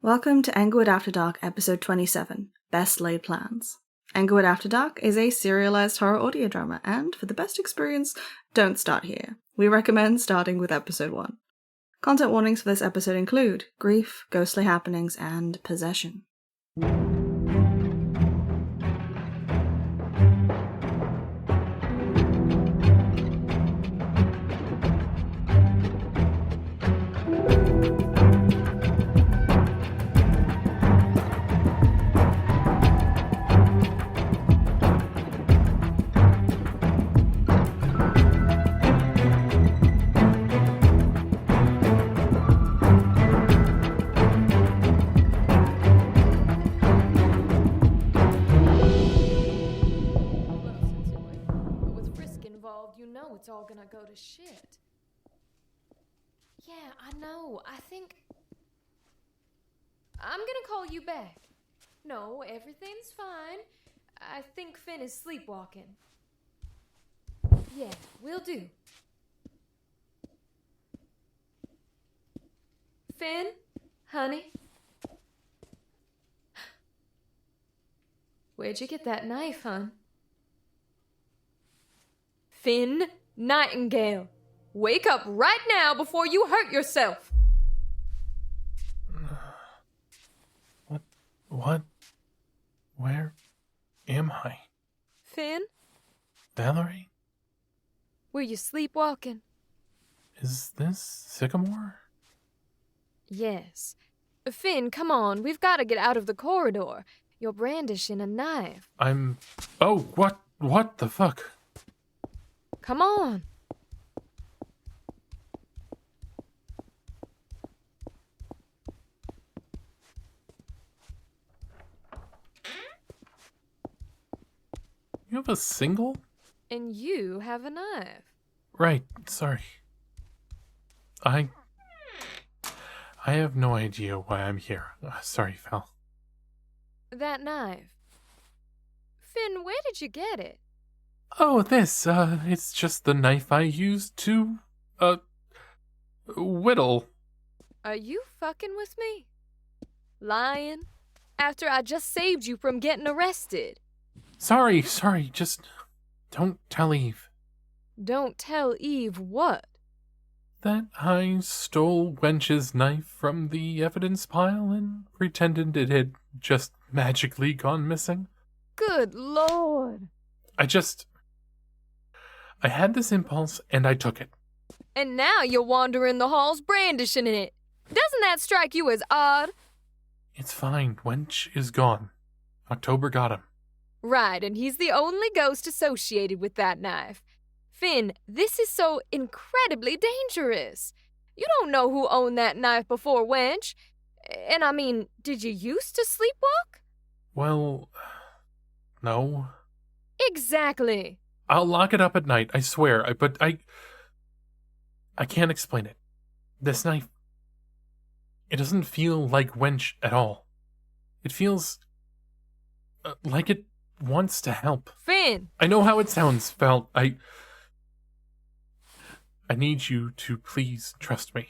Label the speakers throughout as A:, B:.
A: Welcome to Englewood After Dark, episode 27, Best Laid Plans. Englewood After Dark is a serialized horror audio drama, and for the best experience, don't start here. We recommend starting with episode 1. Content warnings for this episode include grief, ghostly happenings, and possession.
B: It's all gonna go to shit. Yeah, I know. I think I'm gonna call you back. No, everything's fine. I think Finn is sleepwalking. Yeah, will do. Finn? Honey? Where'd you get that knife, hon? Finn? Nightingale, wake up right now before you hurt yourself.
C: What? Where am I?
B: Finn?
C: Valerie?
B: Were you sleepwalking?
C: Is this Sycamore?
B: Yes. Finn, come on, we've got to get out of the corridor. You're brandishing a knife.
C: Oh, what the fuck?
B: Come on.
C: You have a single?
B: And you have a knife.
C: Right, sorry. I have no idea why I'm here. Sorry, Val.
B: That knife. Finn, where did you get it?
C: Oh, this, it's just the knife I used to, whittle.
B: Are you fucking with me? Lying? After I just saved you from getting arrested.
C: Sorry, just don't tell Eve.
B: Don't tell Eve what?
C: That I stole Wench's knife from the evidence pile and pretended it had just magically gone missing.
B: Good Lord.
C: I had this impulse, and I took it.
B: And now you're wandering the halls brandishing it. Doesn't that strike you as odd?
C: It's fine. Wench is gone. October got him.
B: Right, and he's the only ghost associated with that knife. Finn, this is so incredibly dangerous. You don't know who owned that knife before Wench. And I mean, did you used to sleepwalk?
C: Well, no.
B: Exactly.
C: I'll lock it up at night, I swear, but I can't explain it. This knife, it doesn't feel like Wench at all. It feels like it wants to help.
B: Finn!
C: I know how it sounds, Val. I need you to please trust me.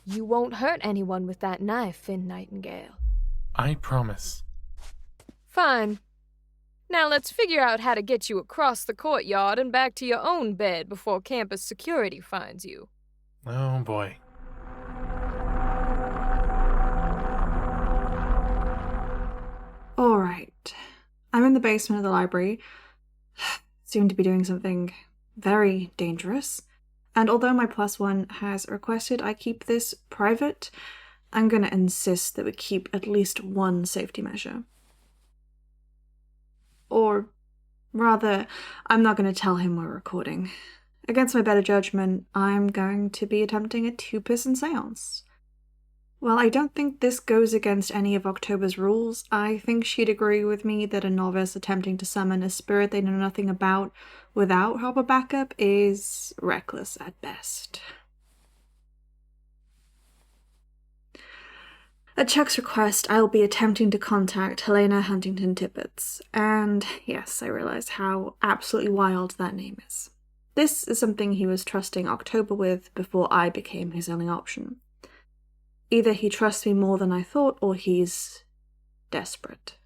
B: You won't hurt anyone with that knife, Finn Nightingale.
C: I promise.
B: Fine. Now let's figure out how to get you across the courtyard and back to your own bed before campus security finds you.
C: Oh boy.
A: Alright. I'm in the basement of the library. Seem to be doing something very dangerous. And although my +1 has requested I keep this private, I'm gonna insist that we keep at least one safety measure. Or, rather, I'm not gonna tell him we're recording. Against my better judgment, I'm going to be attempting a 2-person seance. While I don't think this goes against any of October's rules, I think she'd agree with me that a novice attempting to summon a spirit they know nothing about without help or backup is reckless at best. At Chuck's request, I'll be attempting to contact Helena Huntington-Tppets, and yes, I realize how absolutely wild that name is. This is something he was trusting October with before I became his only option. Either he trusts me more than I thought, or he's desperate.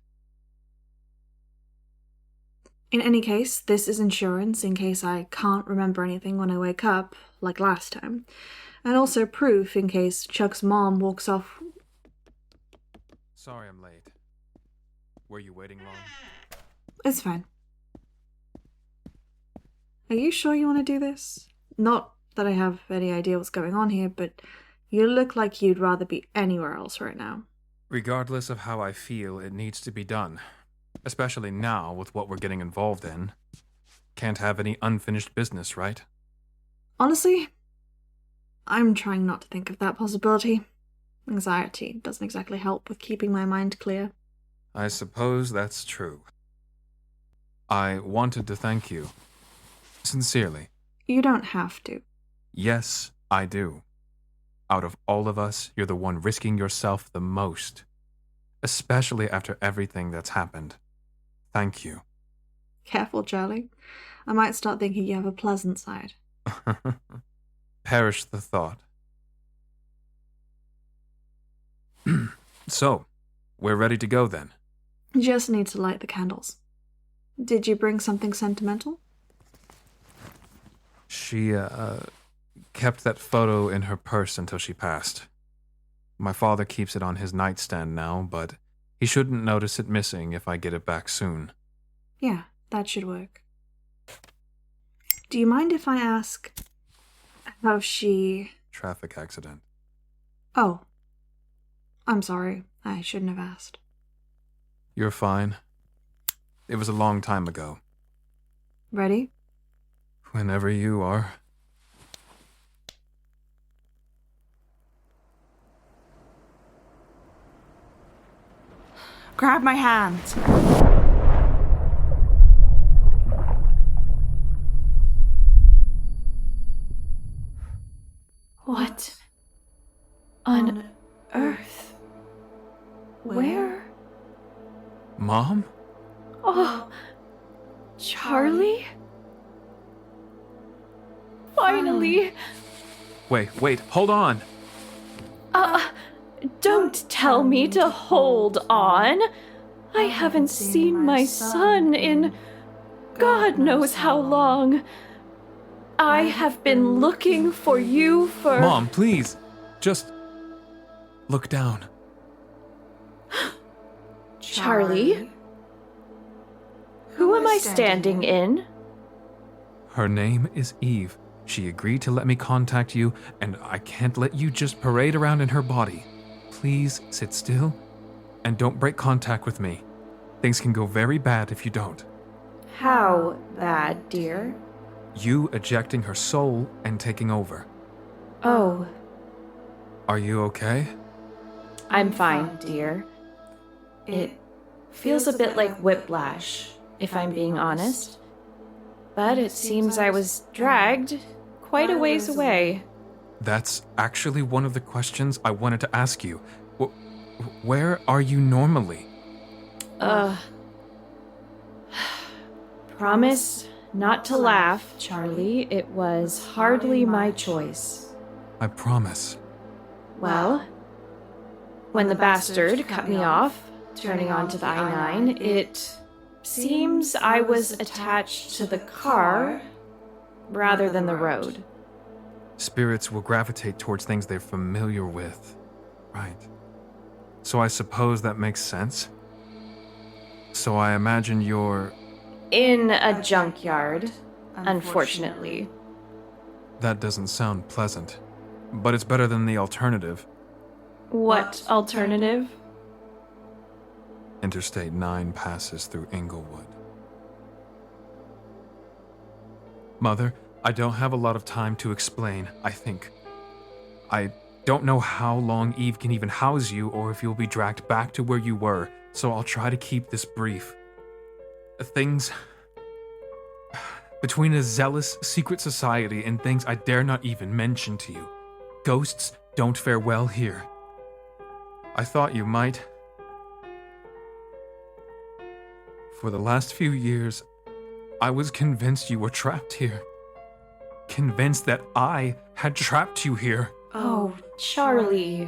A: In any case, this is insurance in case I can't remember anything when I wake up, like last time, and also proof in case Chuck's mom walks off.
D: Sorry I'm late. Were you waiting long?
A: It's fine. Are you sure you want to do this? Not that I have any idea what's going on here, but you look like you'd rather be anywhere else right now.
D: Regardless of how I feel, it needs to be done. Especially now with what we're getting involved in. Can't have any unfinished business, right?
A: Honestly, I'm trying not to think of that possibility. Anxiety doesn't exactly help with keeping my mind clear.
D: I suppose that's true. I wanted to thank you. Sincerely.
A: You don't have to.
D: Yes, I do. Out of all of us, you're the one risking yourself the most. Especially after everything that's happened. Thank you.
A: Careful, Charlie. I might start thinking you have a pleasant side.
D: Perish the thought. So, we're ready to go then.
A: Just need to light the candles. Did you bring something sentimental?
D: She, kept that photo in her purse until she passed. My father keeps it on his nightstand now, but he shouldn't notice it missing if I get it back soon.
A: Yeah, that should work. Do you mind if I ask how she...
D: Traffic accident.
A: Oh. I'm sorry. I shouldn't have asked.
D: You're fine. It was a long time ago.
A: Ready?
D: Whenever you are.
E: Grab my hand.
F: What on earth? Where?
D: Mom?
F: Oh, Charlie? Finally!
D: Wait, hold on!
F: Don't tell me to hold on. I haven't seen my son in God knows how long. I have been looking for you for...
D: Mom, please! Just... look down.
F: Charlie? Who am I standing in?
D: Her name is Eve. She agreed to let me contact you, and I can't let you just parade around in her body. Please sit still, and don't break contact with me. Things can go very bad if you don't.
F: How bad, dear?
D: You ejecting her soul and taking over.
F: Oh,
D: Are you okay?
F: I'm fine, dear. It feels a bit like whiplash, if I'm being honest. But it seems I was dragged quite a ways away.
D: That's actually one of the questions I wanted to ask you. Where are you normally?
F: Promise not to laugh, Charlie. It was hardly my choice.
D: I promise.
F: Well, when the bastard cut me off, turning onto the I-9, it seems I was attached to the car rather than the road.
D: Spirits will gravitate towards things they're familiar with. Right. So I suppose that makes sense. So I imagine you're...
F: In a junkyard, unfortunately.
D: That doesn't sound pleasant. But it's better than the alternative.
F: What alternative?
D: Interstate 9 passes through Inglewood. Mother, I don't have a lot of time to explain, I think. I don't know how long Eve can even house you or if you'll be dragged back to where you were, so I'll try to keep this brief. Things... Between a zealous secret society and things I dare not even mention to you. Ghosts don't fare well here. I thought you might. For the last few years, I was convinced you were trapped here. convinced that I had trapped you here.
F: Oh, Charlie.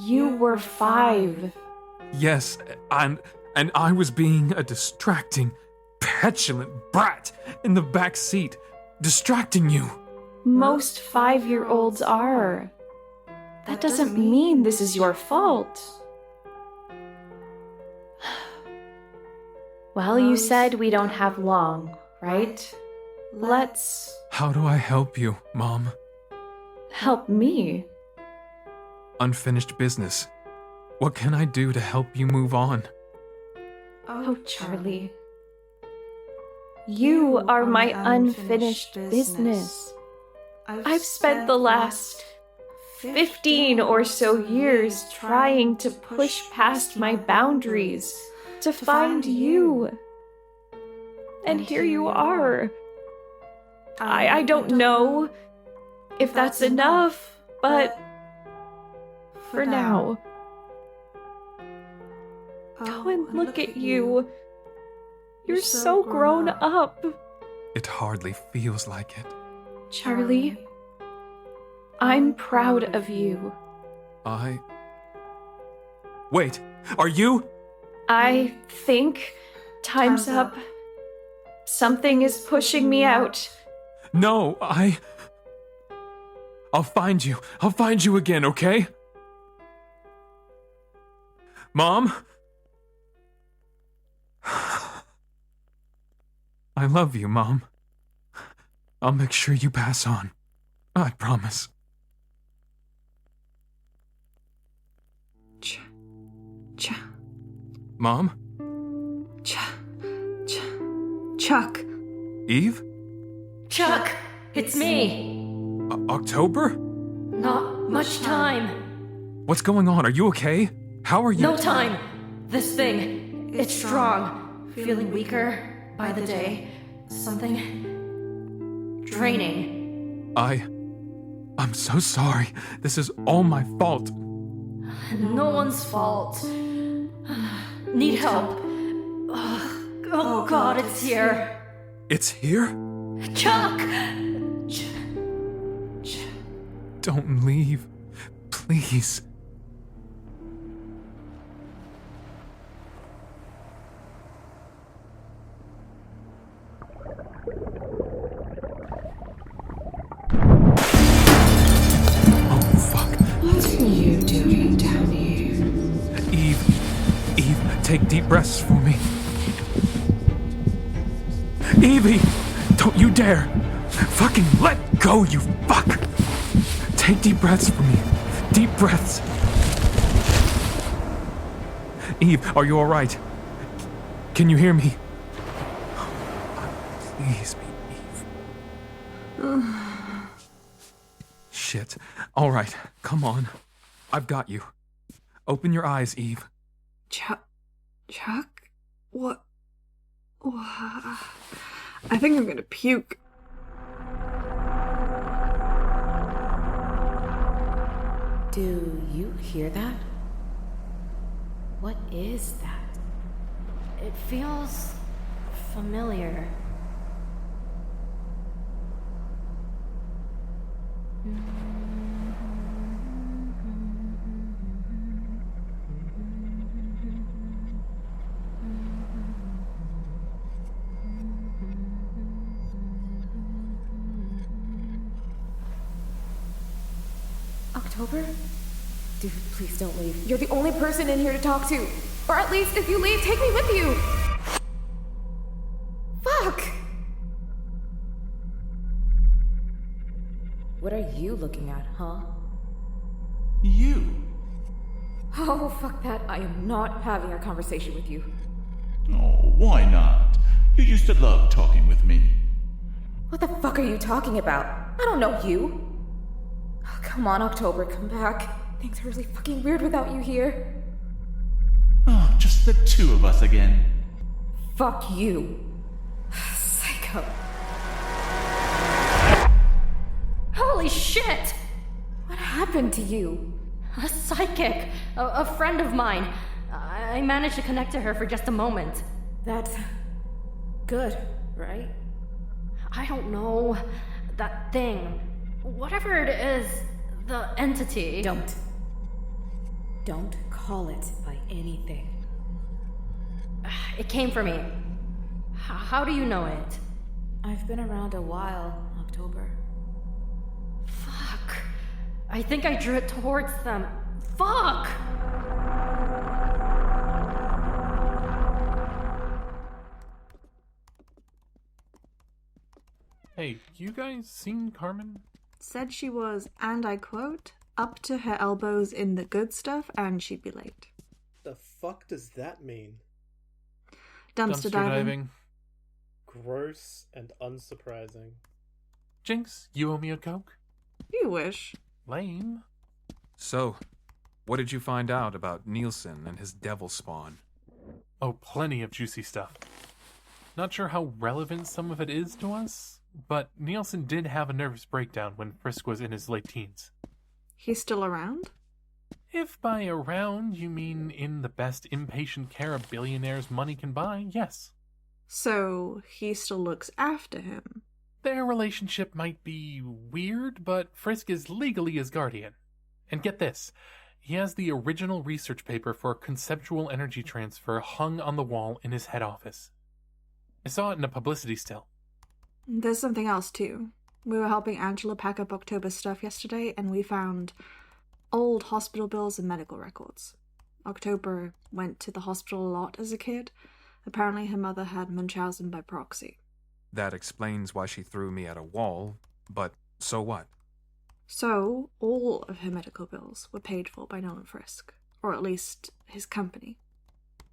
F: You were 5.
D: Yes, and I was being a distracting, petulant brat in the back seat, distracting you.
F: Most 5-year-olds are. That doesn't mean this is your fault. Well, you said we don't have long, right? Let's...
D: How do I help you, Mom?
F: help me.
D: Unfinished business. What can I do to help you move on?
F: Oh, Charlie. You are my unfinished business. I've spent the last 15 or so years trying to push past my boundaries to find you. And here you are. I don't know if that's enough, but for now. Go and look at you. You're so grown up.
D: It hardly feels like it.
F: Charlie, I'm proud of you.
D: Wait, are you?
F: I think time's up. Something is pushing me out.
D: No, I'll find you. I'll find you again, okay? Mom? I love you, Mom. I'll make sure you pass on. I promise. Mom?
A: Chuck.
D: Eve?
E: Chuck, it's me.
D: October?
E: Not much time.
D: What's going on? Are you okay? How are you?
E: No time. This thing, it's strong. Feeling weaker by the day. Something draining.
D: I'm so sorry. This is all my fault.
E: No one's fault. Need help. Oh God, it's here.
D: It's here?
E: Chuck!
D: Don't leave. Please. Take deep breaths for me. Evie! Don't you dare! Fucking let go, you fuck! Take deep breaths for me. Deep breaths. Eve, are you alright? Can you hear me? Please be Eve. Shit. Alright, come on. I've got you. Open your eyes, Eve.
A: Chuck? What? I think I'm gonna puke.
G: Do you hear that? What is that?
E: It feels familiar.
H: October? Dude, please don't leave. You're the only person in here to talk to. Or at least, if you leave, take me with you! Fuck!
G: What are you looking at, huh?
I: You?
H: Oh, fuck that. I am not having a conversation with you.
I: Oh, why not? You used to love talking with me.
H: What the fuck are you talking about? I don't know you. Oh, come on, October, come back. Things are really fucking weird without you here.
I: Oh, just the two of us again.
H: Fuck you. Psycho.
E: Holy shit!
H: What happened to you?
E: A psychic, a friend of mine. I managed to connect to her for just a moment.
H: That's good, right?
E: I don't know. that thing. Whatever it is, the entity.
G: Don't call it by anything.
E: It came for me. How do you know it?
G: I've been around a while, October.
E: Fuck. I think I drew it towards them. Fuck!
C: Hey, you guys seen Carmen?
A: Said she was, and I quote, up to her elbows in the good stuff and she'd be late.
J: The fuck does that mean?
A: Dumpster diving.
J: Gross and unsurprising.
C: Jinx, you owe me a Coke?
A: You wish.
C: Lame.
D: So, what did you find out about Nielsen and his devil spawn?
C: Oh, plenty of juicy stuff. Not sure how relevant some of it is to us, but Nielsen did have a nervous breakdown when Frisk was in his late teens.
A: He's still around?
C: If by around you mean in the best impatient care a billionaire's money can buy, yes.
A: So, he still looks after him.
C: Their relationship might be weird, but Frisk is legally his guardian. And get this, he has the original research paper for conceptual energy transfer hung on the wall in his head office. I saw it in a publicity still.
A: There's something else, too. We were helping Angela pack up October's stuff yesterday, and we found old hospital bills and medical records. October went to the hospital a lot as a kid. Apparently her mother had Munchausen by proxy.
D: That explains why she threw me at a wall, but so what?
A: So, all of her medical bills were paid for by Nolan Frisk. Or at least, his company.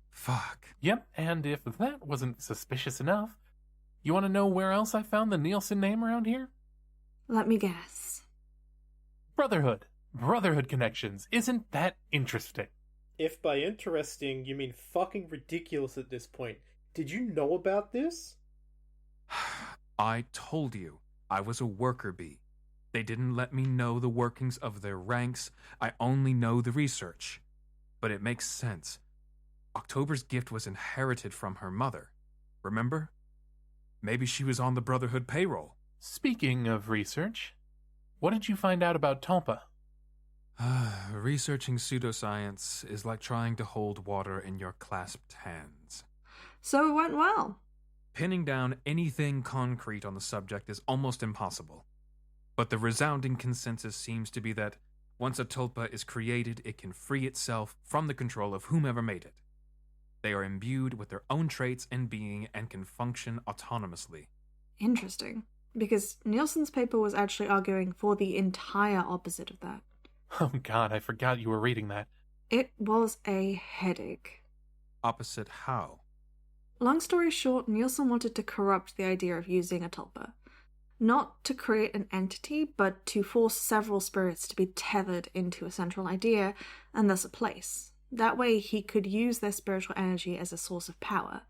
D: Fuck.
C: Yep, and if that wasn't suspicious enough, you want to know where else I found the Nielsen name around here?
A: Let me guess.
C: Brotherhood. Brotherhood connections. Isn't that interesting?
J: If by interesting you mean fucking ridiculous at this point, did you know about this?
D: I told you, I was a worker bee. They didn't let me know the workings of their ranks. I only know the research. But it makes sense. October's gift was inherited from her mother. Remember? Maybe she was on the Brotherhood payroll.
C: Speaking of research, what did you find out about Tulpa?
D: Researching pseudoscience is like trying to hold water in your clasped hands.
A: So it went well.
D: Pinning down anything concrete on the subject is almost impossible. But the resounding consensus seems to be that once a tulpa is created, it can free itself from the control of whomever made it. They are imbued with their own traits and being and can function autonomously.
A: Interesting. Because Nielsen's paper was actually arguing for the entire opposite of that.
C: Oh god, I forgot you were reading that.
A: It was a headache.
D: Opposite how?
A: Long story short, Nielsen wanted to corrupt the idea of using a tulpa. Not to create an entity, but to force several spirits to be tethered into a central idea, and thus a place. That way he could use their spiritual energy as a source of power.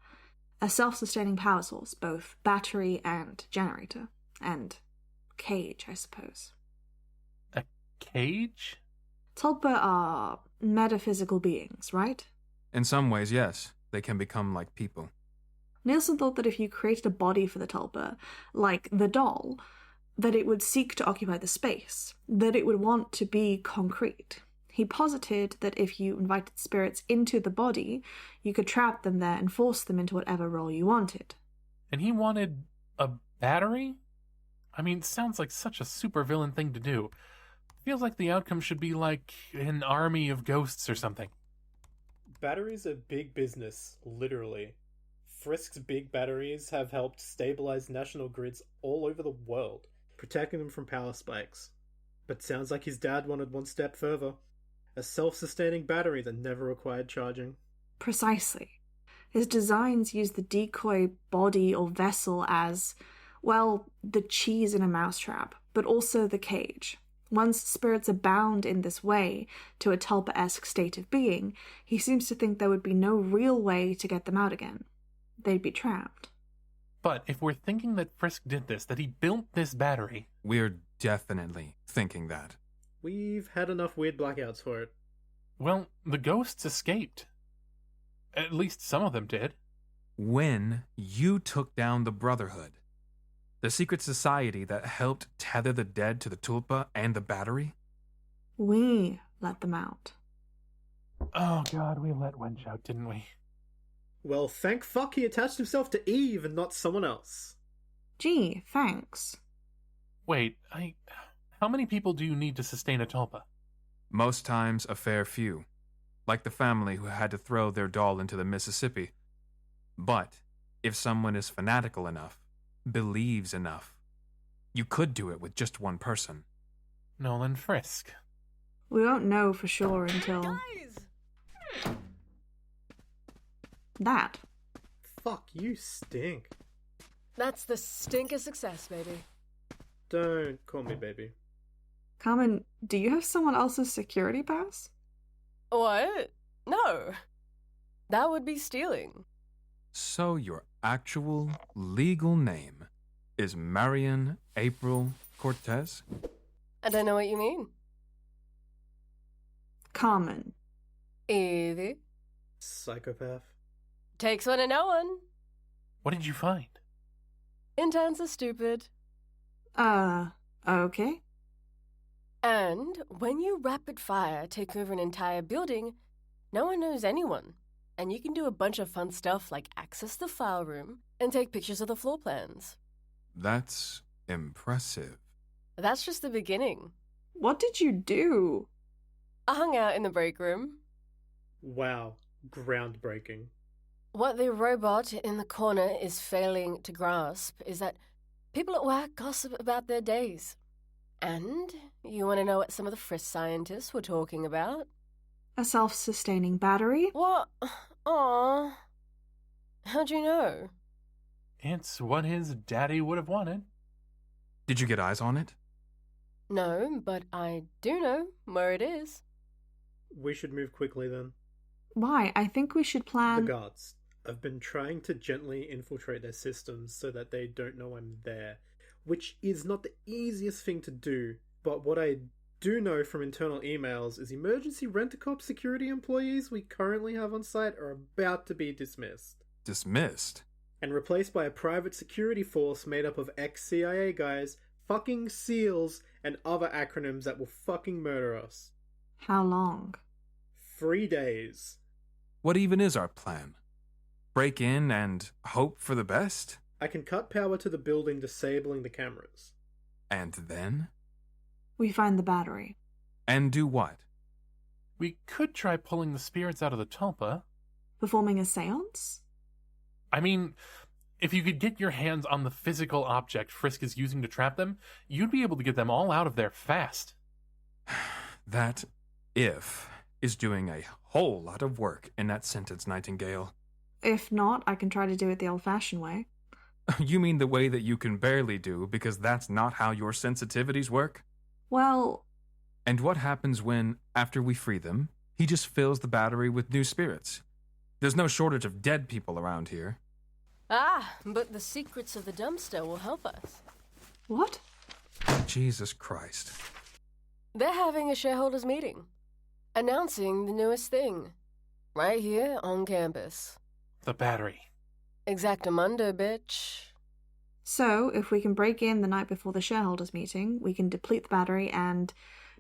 A: A self-sustaining power source, both battery and generator. And cage, I suppose.
C: A cage?
A: Tulpa are metaphysical beings, right?
D: In some ways, yes. They can become like people.
A: Nielsen thought that if you created a body for the tulpa, like the doll, that it would seek to occupy the space, that it would want to be concrete. He posited that if you invited spirits into the body, you could trap them there and force them into whatever role you wanted.
C: And he wanted a battery? I mean, sounds like such a supervillain thing to do. Feels like the outcome should be like an army of ghosts or something.
J: Batteries are big business, literally. Frisk's big batteries have helped stabilize national grids all over the world, protecting them from power spikes. But sounds like his dad wanted one step further. A self-sustaining battery that never required charging.
A: Precisely. His designs use the decoy body or vessel as, well, the cheese in a mousetrap, but also the cage. Once spirits are bound in this way to a tulpa-esque state of being, he seems to think there would be no real way to get them out again. They'd be trapped.
C: But if we're thinking that Frisk did this, that he built this battery...
D: We're definitely thinking that.
J: We've had enough weird blackouts for it.
C: Well, the ghosts escaped. At least some of them did.
D: When you took down the Brotherhood. The secret society that helped tether the dead to the tulpa and the battery?
A: We let them out.
C: Oh god, we let Wench out, didn't we?
J: Well, thank fuck he attached himself to Eve and not someone else.
A: Gee, thanks.
C: Wait, how many people do you need to sustain a tulpa?
D: Most times a fair few. Like the family who had to throw their doll into the Mississippi. But if someone is fanatical enough, believes enough, you could do it with just one person.
C: Nolan Frisk.
A: We won't know for sure until...
K: Guys!
A: That.
J: Fuck, you stink.
K: That's the stink of success, baby.
J: Don't call me baby.
A: Carmen, do you have someone else's security pass?
K: What? No. That would be stealing.
D: So your actual legal name is Marion April Cortez?
K: I don't know what you mean.
A: Carmen.
K: Evie.
J: Psychopath.
K: Takes one to know one.
C: What did you find?
K: Interns are stupid.
A: Okay.
K: And when you rapid fire take over an entire building, no one knows anyone. And you can do a bunch of fun stuff like access the file room and take pictures of the floor plans.
D: That's impressive.
K: That's just the beginning.
A: What did you do?
K: I hung out in the break room.
J: Wow, groundbreaking.
K: What the robot in the corner is failing to grasp is that people at work gossip about their days. And you want to know what some of the Frisk scientists were talking about?
A: A self-sustaining battery?
K: What? Aww. How'd you know?
C: It's what his daddy would have wanted.
D: Did you get eyes on it?
K: No, but I do know where it is.
J: We should move quickly then.
A: Why? I think we should plan...
J: The guards. I've been trying to gently infiltrate their systems so that they don't know I'm there, which is not the easiest thing to do, but what I do know from internal emails is emergency rent-a-cop security employees we currently have on site are about to be dismissed.
D: Dismissed?
J: And replaced by a private security force made up of ex-CIA guys, fucking SEALs, and other acronyms that will fucking murder us.
A: How long?
J: 3 days.
D: What even is our plan? Break in and hope for the best?
J: I can cut power to the building, disabling the cameras.
D: And then?
A: We find the battery.
D: And do what?
C: We could try pulling the spirits out of the tulpa.
A: Performing a seance?
C: I mean, if you could get your hands on the physical object Frisk is using to trap them, you'd be able to get them all out of there fast.
D: That if is doing a whole lot of work in that sentence, Nightingale.
A: If not, I can try to do it the old-fashioned way.
D: You mean the way that you can barely do because that's not how your sensitivities work?
A: Well...
D: And what happens when, after we free them, he just fills the battery with new spirits? There's no shortage of dead people around here.
K: Ah, but the secrets of the dumpster will help us.
A: What?
D: Jesus Christ.
K: They're having a shareholders meeting, announcing the newest thing, right here on campus.
C: The battery.
K: Exactamundo, bitch.
A: So, if we can break in the night before the shareholders meeting, we can deplete the battery and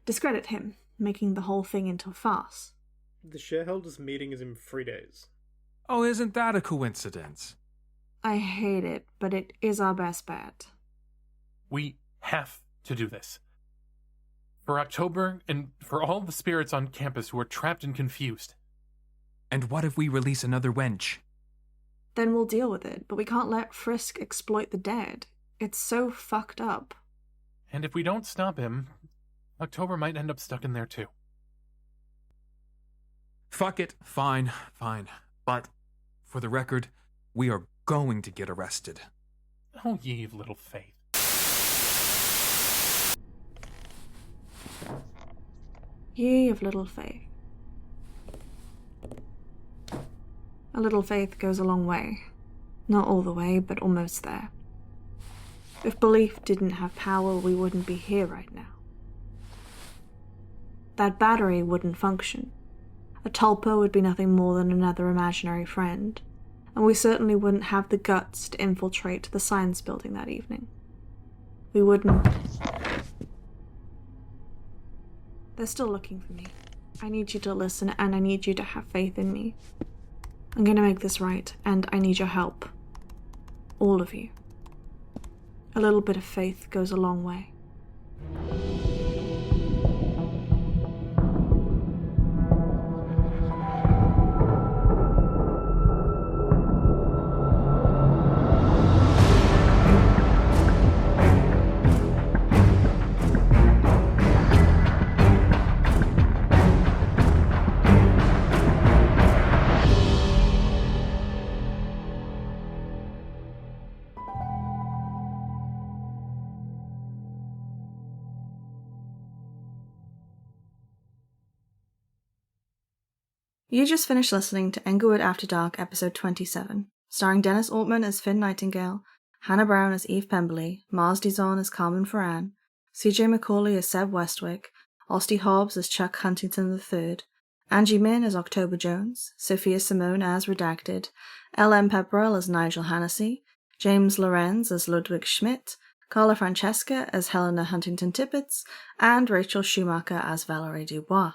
A: discredit him, making the whole thing into a farce.
J: The shareholders meeting is in 3 days.
D: Oh, isn't that a coincidence?
A: I hate it, but it is our best bet.
C: We have to do this. For October, and for all the spirits on campus who are trapped and confused.
D: And what if we release another wench?
A: Then we'll deal with it, but we can't let Frisk exploit the dead. It's so fucked up.
C: And if we don't stop him, October might end up stuck in there too.
D: Fuck it. Fine. But, for the record, we are going to get arrested.
C: Oh, ye of little faith.
A: Ye of little faith. A little faith goes a long way. Not all the way, but almost there. If belief didn't have power, we wouldn't be here right now. That battery wouldn't function. A tulpa would be nothing more than another imaginary friend, and we certainly wouldn't have the guts to infiltrate the science building that evening. we wouldn't. They're still looking for me. I need you to listen, and I need you to have faith in me. I'm gonna make this right, and I need your help. All of you. A little bit of faith goes a long way. You just finished listening to Englewood After Dark, episode 27, starring Dennis Ortman as Finn Nightingale, Hannah Brown as Eve Pemberly, Mars Dizon as Carmen Feran, CJ Macaulay as Seb Westwick, Ostie Hobbs as Chuck Huntington III, Angie Min as October Jones, Sophia Cymone as Redacted, LM Pepperell as Nigel Hannessy, James Lorenz as Ludwig Schmidt, Carla Franchesca as Helena Huntington-Tppets, and Rachel Schumacher as Valerie Dubois.